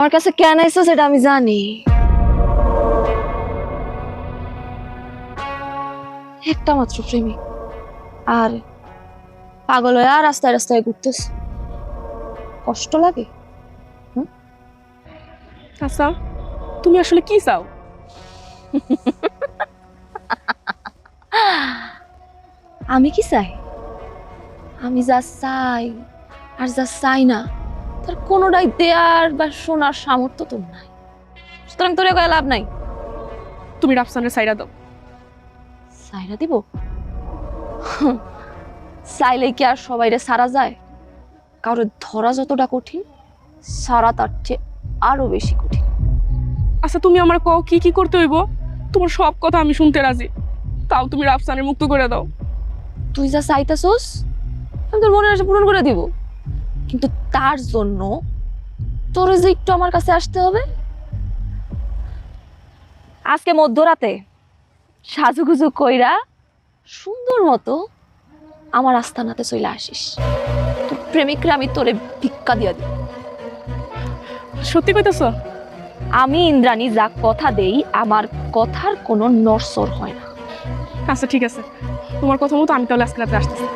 আমার কাছে কেন আইছো সেটা আমি জানি। একটা মাত্র প্রেমিক আর পাগল হয়ে আর রাস্তায় রাস্তায় ঘুরতেছ, কষ্ট লাগে? আচ্ছা তুমি আসলে কি চাও? আমি কি চাই? আমি যা চাই আর যা চাই না তার কোনোটাই দেয়ার বা শোনার সামর্থ্য তোর নাই, সুতরাং তোর কয়ে লাভ নাই। তুমি রাফসানের সাইডা দাও। সাইরা দিব? চাইলে কি আর সবাইরে সারা যায়? কারোর ধরা যতটা কঠিন, সারা তার চেয়ে আরো বেশি কঠিন। আচ্ছা তুমি আমার কও কি কি করতে হইব? তোমার সব কথা আমি শুনতে রাজি, তাও তুমি রাফসানের মুক্ত করে দাও। তুই যা চাইতাছস আমি তোর মনের আশা পূরণ করে দিব, কিন্তু তার জন্য তোর যে একটু আমার কাছে আসতে হবে। আজকে মধ্যরাতে সাজুগুজু কইরা সুন্দর মতো আমার আস্তানাতে চলে আসিস। তোর প্রেমিকরা আমি তোরে ভিক্ষা দিয়া দিব। সত্যি কইতেছ? আমি ইন্দ্রাণী যা কথা দেই, আমার কথার কোনো নড়চড় হয় না। আচ্ছা ঠিক আছে, তোমার কথা মতো আমি তাহলে আজকে রাতে আসতেছি।